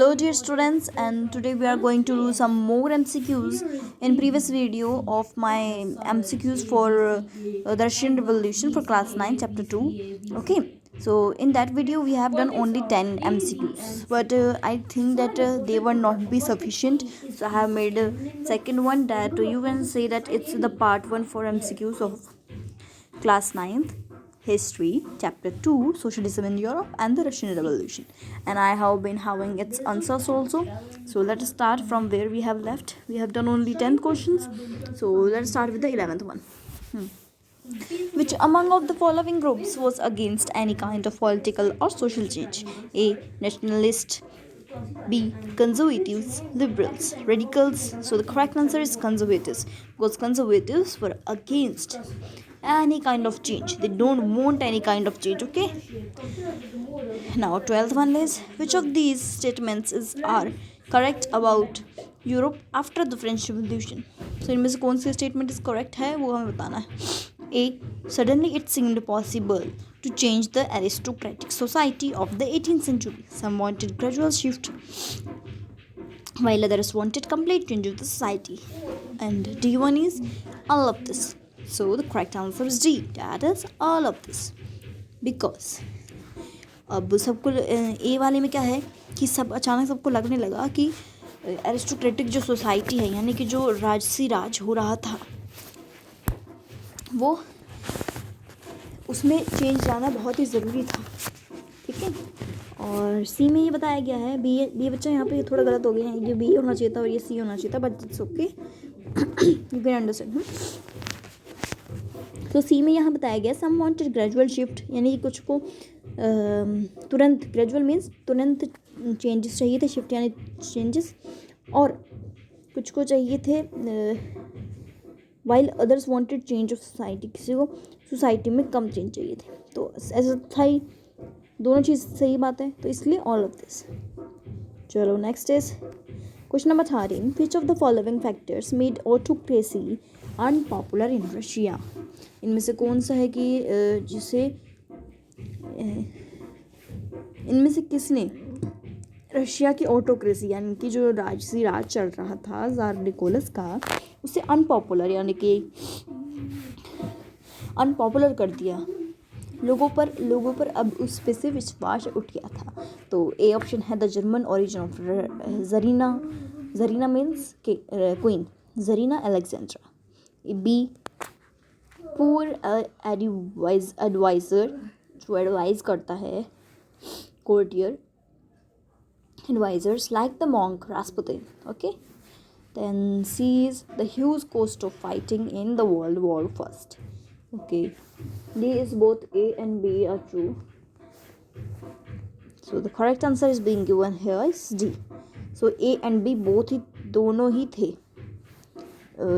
Hello dear students, and today we are going to do some more MCQs. In previous video of my MCQs for the Russian Revolution for class 9 chapter 2. Okay, so in that video we have done only 10 MCQs, but I think that they will not be sufficient, so I have made a second one that you can say that it's the part 1 for MCQs of class 9th history chapter 2 socialism in Europe and the Russian Revolution, and I have been having its answers also. So let us start from where we have left. We have done only 10 questions, so let's start with the 11th one. Which among of the following groups was against any kind of political or social change? A. Nationalist. B. Conservatives, liberals, radicals. So the correct answer is conservatives, because conservatives were against any kind of change. They don't want any kind of change. Okay. Now 12th one is, which of these statements are correct about Europe after the French revolution. So इनमें से कौन सी statement is correct है वो हमें बताना है. A. Suddenly it seemed possible to change the aristocratic society of the 18th century. Some wanted gradual shift, while others wanted complete change of the society. And D1 is all of this. So the correct answer is D. That is all of this. Because अब सबको ए वाले में क्या है कि सब अचानक सबको लगने लगा कि एरिस्टोक्रेटिक जो सोसाइटी है, यानी कि जो राजसी राज हो रहा था, वो उसमें चेंज लाना बहुत ही ज़रूरी था. ठीक है. और सी में ये बताया गया है, बी बच्चा यहाँ पे थोड़ा गलत हो गया है, ये बी होना चाहिए था और ये सी होना चाहिए था, but it's okay, you can understand. तो सी में यहाँ बताया गया सम वांटेड ग्रेजुअल शिफ्ट, यानी कि कुछ को तुरंत, ग्रेजुअल मीन्स तुरंत चेंजेस चाहिए थे, शिफ्ट यानी चेंजेस, और कुछ को चाहिए थे while others wanted change of society, किसी को सोसाइटी में कम चेंज चाहिए थे. तो ऐसा था ही, दोनों चीज़ सही बात है, तो इसलिए ऑल ऑफ दिस. चलो next is question number 13. Which of the following factors made autocracy unpopular in Russia. इनमें से कौन सा है कि जिसे इनमें से किसने रशिया की ऑटोक्रेसी, यानी कि जो राजसी राज चल रहा था ज़ार निकोलस का, उसे अनपॉपुलर यानी कि अनपॉपुलर कर दिया. लोगों पर अब उस पे से विश्वास उठ गया था. तो ए ऑप्शन है the German origin of tsarina means queen tsarina Alexandra. B poor adviser, जो एडवाइज करता है, courtier advisors like the monk Rasputin. Okay. Then C is the huge cost of fighting in the World War First. Okay. D is both A and B are true. So the correct answer is being given here is D. So A and B both ही, दोनों ही थे.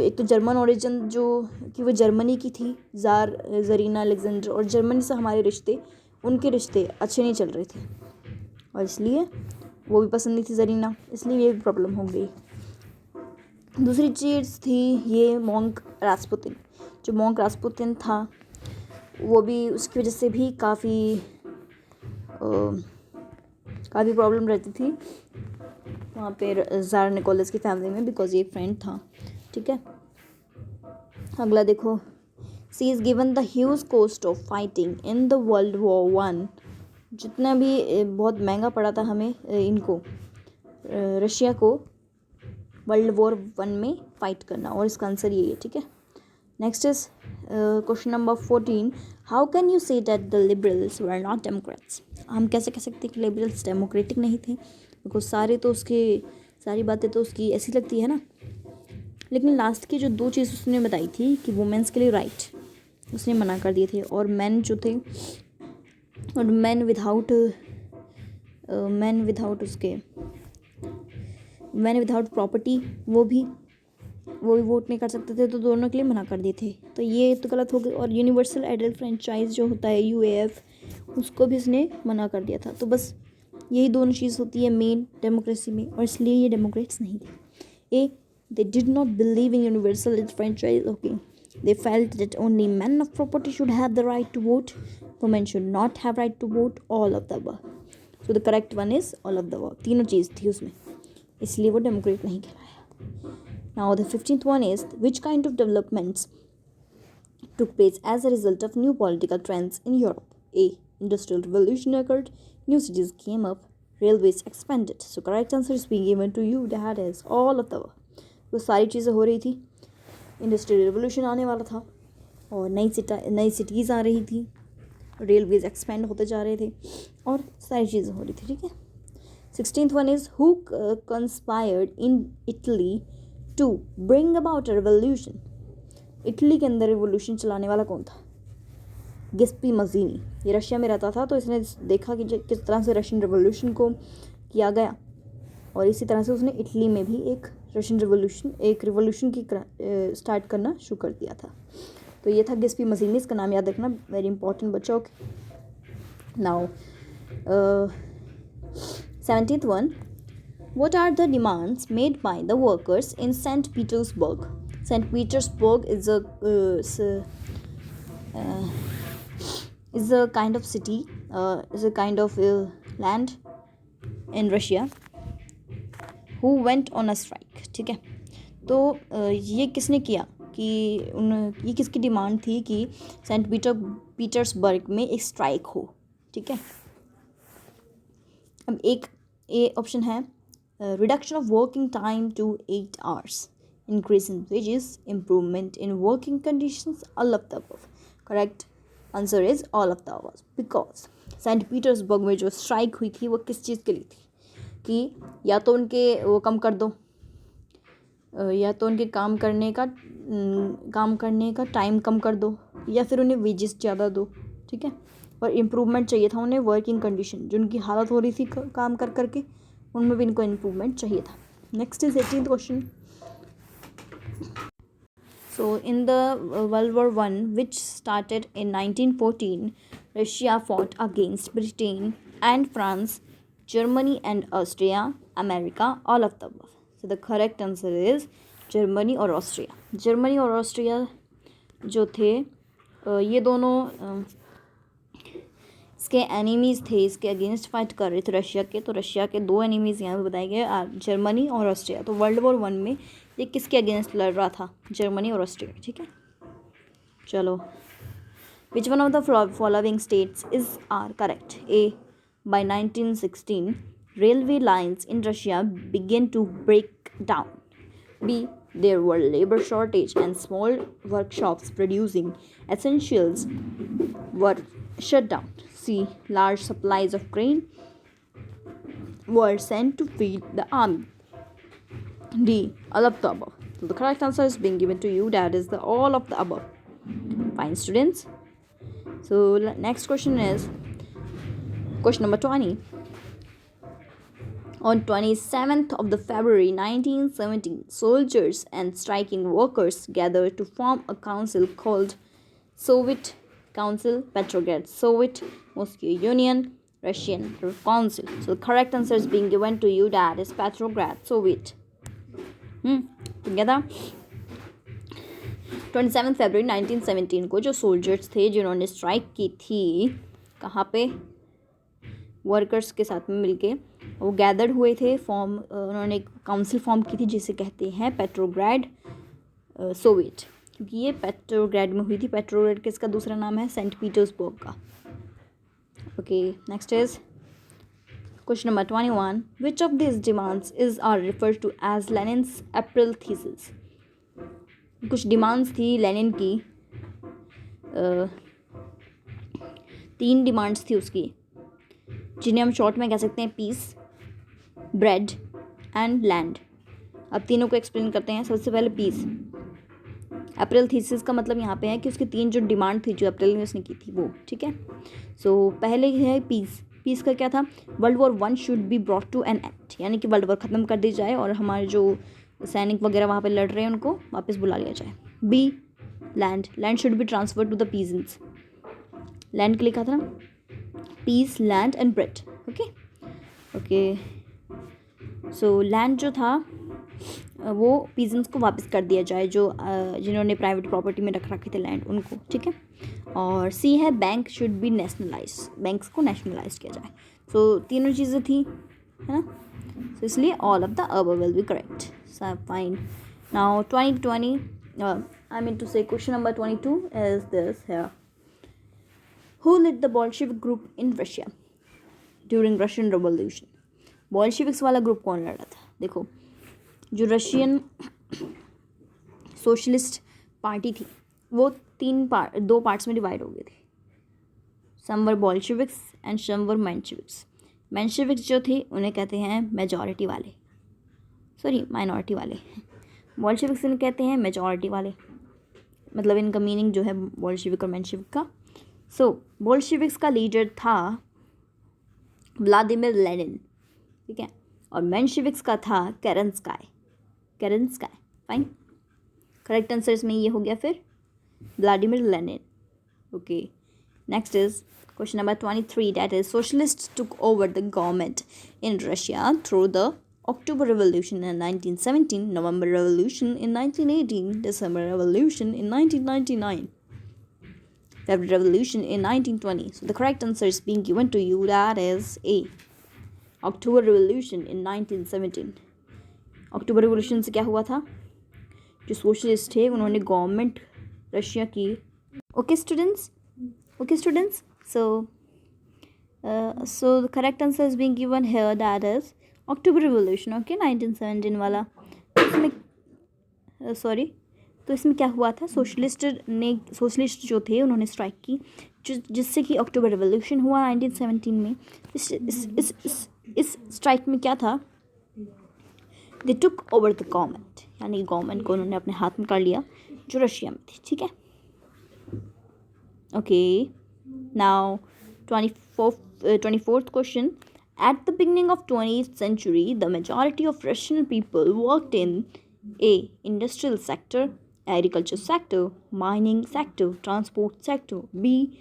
एक तो German origin, जो कि वो Germany की थी, ज़ार Zarina Alexander, और जर्मनी से हमारे रिश्ते, उनके रिश्ते अच्छे नहीं चल रहे थे, और इसलिए वो भी पसंद नहीं थी जरीना, इसलिए ये भी प्रॉब्लम हो गई. दूसरी चीज़ थी ये मॉन्क रास्पुतिन. जो मॉन्क रास्पुतिन था वो भी, उसकी वजह से भी काफ़ी प्रॉब्लम रहती थी वहाँ पे ज़ार निकोलस की फैमिली में, बिकॉज ये फ्रेंड था. ठीक है. अगला देखो, C is given the huge cost of fighting in the world war 1. जितना भी बहुत महंगा पड़ा था हमें, इनको रशिया को वर्ल्ड वॉर 1 में फ़ाइट करना, और इसका आंसर ये है. ठीक है. Next is question number 14. How can you say that the liberals were not Democrats. हम कैसे कह सकते हैं कि लिबरल्स डेमोक्रेटिक नहीं थे, बिकॉज सारी बातें तो उसकी ऐसी लगती है ना. लेकिन लास्ट की जो 2 चीज़ उसने बताई थी कि वुमेंस के लिए राइट उसने मना कर दिए थे, और मैन जो थे, और मैन विदाउट प्रॉपर्टी वो भी वोट नहीं कर सकते थे, तो दोनों के लिए मना कर दिए थे. तो ये तो गलत हो गई. और यूनिवर्सल एडल्ट फ्रेंचाइज जो होता है UAF, उसको भी उसने मना कर दिया था. तो बस यही दोनों चीज़ होती है मेन डेमोक्रेसी में, और इसलिए ये डेमोक्रेट्स नहीं थे. A they did not believe in universal franchise. Okay. They felt that only men of property should have the right to vote. Women should not have right to vote. All of the above. तो the correct one is all of the above, तीनों चीज़ थी उसमें, इसलिए वो Democrat नहीं कहलाया. Now the 15th one is which kind of developments took place as a result of new political trends in Europe. A. Industrial revolution occurred, new cities came up, railways expanded. So correct answer is being given to you. That is all of the above. वो सारी चीज़ें हो रही थी, industrial revolution आने वाला था और नई सिटीज़ आ रही थी, रेलवेज एक्सपेंड होते जा रहे थे और सारी चीज़ें हो रही थी. ठीक है. 16th one is who conspired in Italy to bring about a revolution. Italy के अंदर रिवोल्यूशन चलाने वाला कौन था? गिस्पी मजीनी. ये रशिया में रहता था, तो इसने देखा कि किस तरह से रशियन रिवोल्यूशन को किया गया और इसी तरह से उसने इटली में भी एक रिवोल्यूशन की स्टार्ट करना शुरू कर दिया था. तो ये था गिस्पी मजीनी, इसका नाम याद रखना, वेरी इंपॉर्टेंट बच्चों. Now 17th one, what are the demands made by the workers in St. Petersburg? St. Petersburg is a kind of city, is a kind of land in Russia who went on a strike. ठीक है. तो ये किसने किया कि ये किसकी demand थी कि सेंट पीटर्सबर्ग में एक स्ट्राइक हो. ठीक है. अब एक ए ऑप्शन है reduction of working time to 8 hours, increase in wages, improvement in working conditions, all of the above. Correct answer is all of the above, because Saint Petersburg में जो स्ट्राइक हुई थी वो किस चीज़ के लिए थी कि या तो उनके वो कम कर दो, या तो उनके काम करने का टाइम कम कर दो, या फिर उन्हें वेजेस ज़्यादा दो. ठीक है. और इम्प्रूवमेंट चाहिए था उन्हें वर्किंग कंडीशन, जो उनकी हालत हो रही थी काम कर करके, उनमें भी इनको इम्प्रूवमेंट चाहिए था. Next is 18th question. So in the World War I, which started in 1914, Russia fought against Britain and France, Germany and Austria, America, all of the above. So the correct answer is Germany और Austria. Germany और Austria जो थे ये दोनों इसके enemies थे, इसके against fight कर रहे थे रशिया के. तो रशिया के दो एनिमीज़ यहाँ पे बताए गए, जर्मनी और ऑस्ट्रिया. तो वर्ल्ड वॉर I में ये किसके अगेंस्ट लड़ रहा था? जर्मनी और ऑस्ट्रिया. ठीक है. चलो, which one of the following states is are correct? A. By 1916 railway lines in Russia began to break down. B. there were labor shortage and small workshops producing essentials were shut down. C. large supplies of grain were sent to feed the army. D. all of the above. So the correct answer is being given to you. That is the all of the above. Fine, students. So next question is question number 20. On 27th of the February 1917, soldiers and striking workers gathered to form a council called Soviet Council, Petrograd Soviet, Moscow Union, Russian Council. So the correct answer is being given to you. That is Petrograd Soviet. Together. 27 फरवरी 1917 को जो soldiers थे जिन्होंने strike की थी, कहाँ पे? Workers के साथ में मिलके वो गैदर्ड हुए थे, उन्होंने एक काउंसिल फॉर्म की थी जिसे कहते हैं पेट्रोग्राड सोवियत, क्योंकि ये पेट्रोग्राड में हुई थी. पेट्रोग्राड किसका दूसरा नाम है? सेंट पीटर्सबर्ग का. Okay, next is question number 21. Which of this demands is are referred to as Lenin's April thesis. कुछ डिमांड्स थी लेनिन की, 3 डिमांड्स थी उसकी, जिन्हें हम शॉर्ट में कह सकते हैं पीस, ब्रेड एंड लैंड. अब तीनों को एक्सप्लेन करते हैं. सबसे पहले पीस. अप्रैल थीसिस का मतलब यहाँ पे है कि उसकी 3 जो डिमांड थी जो अप्रैल में उसने की थी वो. ठीक है. सो पहले है पीस. पीस का क्या था? World war I should be brought to an end, यानी कि वर्ल्ड वॉर ख़त्म कर दी जाए और हमारे जो सैनिक वगैरह वहाँ पे लड़ रहे हैं उनको वापस बुला लिया जाए. B. Land should be transfer to the peasants. Land के लिखा था ना, peace, land and bread. Okay. So land जो था वो पीजेंट्स को वापस कर दिया जाए, जो जिन्होंने प्राइवेट प्रॉपर्टी में रख रखे थे लैंड उनको. ठीक है. और सी है bank should be nationalise, banks को नेशनलाइज किया जाए. सो तीनों चीज़ें थी, है ना. So इसलिए all of the above will be correct. So fine. Now 2020, I mean to say question number 22 is this here. Who led the Bolshevik group in Russia during Russian Revolution? Bolsheviks वाला group कौन लड़ा था? देखो, जो Russian socialist party थी वो दो parts में डिवाइड हो गई थी. सम वर बॉल्शेविक्स एंड सम वर मेंशेविक्स. मेंशेविक्स जो थे उन्हें कहते हैं मेजॉरिटी वाले, सॉरी माइनॉरिटी वाले. बॉल्शेविक्स इन्हें कहते हैं मेजॉरिटी वाले, मतलब इनका मीनिंग जो है बॉल्शेविक और मेंशेविक का. सो बॉल्शेविक्स का लीडर था व्लादिमीर लेनिन, ठीक है, और मेंशेविक्स का था केरेंस्काय. फाइन, करेक्ट आंसर इसमें ये हो गया फिर Vladimir Lenin. Okay, next is question number 23, that is socialists took over the government in Russia through the October Revolution in 1917, November Revolution in 1918, December Revolution in 1999, February Revolution in 1920. So the correct answer is being given to you, that is A, October Revolution in 1917. October Revolution से क्या हुआ था? जो socialist थे उन्होंने government Russia की. Okay students, so the correct answer is being given here, that is October Revolution. Okay, 1917 वाला. इसमें तो इसमें क्या हुआ था? सोशलिस्ट जो थे उन्होंने स्ट्राइक की, जिससे कि अक्टूबर रिवोल्यूशन हुआ 1917 में. इस स्ट्राइक में क्या था? दे टुक ओवर द गवर्नमेंट, यानी गवर्नमेंट को उन्होंने अपने हाथ में कर लिया जो रशिया में थी. ठीक है. Okay, now 24th question. At the beginning of 20th century, the majority of Russian people worked in A, industrial sector, agriculture sector, mining sector, transport sector, B,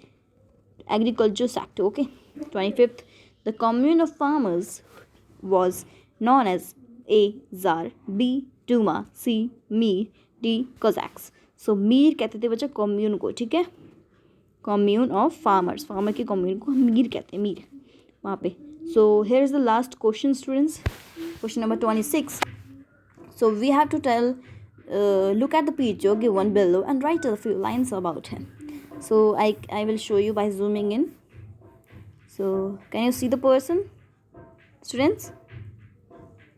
agriculture sector. Okay. 25th, the commune of farmers was known as A, Tsar, B, Duma, C, Mir, D, Cossacks. So Mir कहते थे बच्चा commune को. ठीक है, commune of farmers, farmer के commune को mir कहते हैं, मीर वहाँ पे. So here is the last question students, question number 26. So we have to tell, look at the picture given below and write a few lines about him. So I will show you by zooming in. So can you see the person students?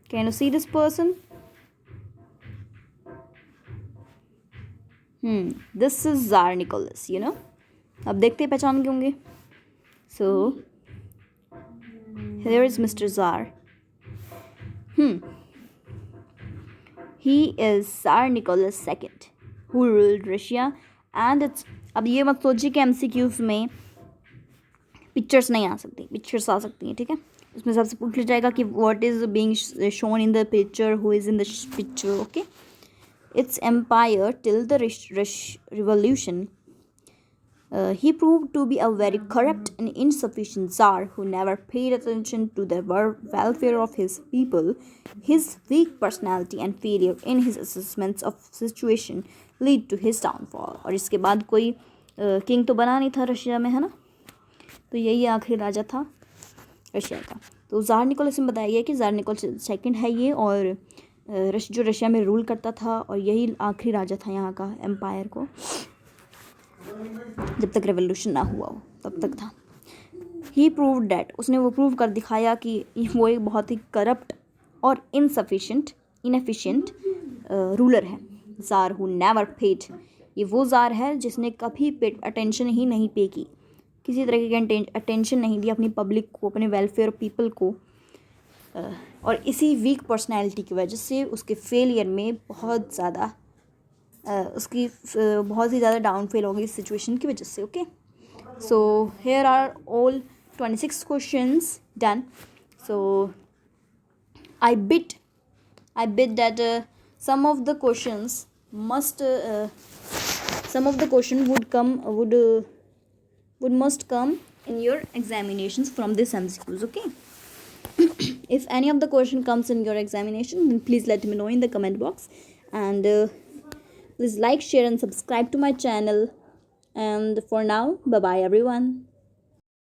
Can you see this person? This is tsar Nicholas, you know. अब देखते पहचान के होंगे. So here is mister tsar. He is tsar Nicholas second who ruled Russia and its. अब ये मत सोचिए कि एमसीक्यूज में पिक्चर्स नहीं आ सकती, पिक्चर्स आ सकती हैं. ठीक है, उसमें सबसे पूछ लिया जाएगा कि what is being shown in the picture, who is in the picture. Okay, its empire till the revolution. He proved to be a very corrupt and insufficient Tsar who never paid attention to the welfare of his people. His weak personality and failure in his assessments of situation lead to his downfall. और इसके बाद कोई king तो बना नहीं था Russia में, है ना. तो यही आखिरी राजा था रशिया का. तो ज़ार निकोलस में बताया गया कि ज़ार निकोलस सेकंड है ये, और जो रशिया में रूल करता था, और यही आखिरी राजा था यहाँ का एम्पायर को, जब तक रेवोल्यूशन ना हुआ हो तब तक था. ही प्रूव डैट, उसने वो प्रूव कर दिखाया कि वो एक बहुत ही करप्ट और इनएफिशिएंट रूलर है. ज़ार हु नेवर पेड, ये वो ज़ार है जिसने कभी अटेंशन ही नहीं पे की, किसी तरह की अटेंशन नहीं दी अपनी पब्लिक को, अपने वेलफेयर पीपल को. और इसी वीक पर्सनैलिटी की वजह से उसके फेलियर में बहुत ज़्यादा बहुत ही ज़्यादा डाउनफेल हो गई इस सिचुएशन की वजह से. Okay, so here are all 26 questions done. So I bit that some of the questions must come in your examinations from this MCQs. Okay. If any of the question comes in your examination, then please let me know in the comment box, and please like, share and subscribe to my channel. And for now, bye bye everyone.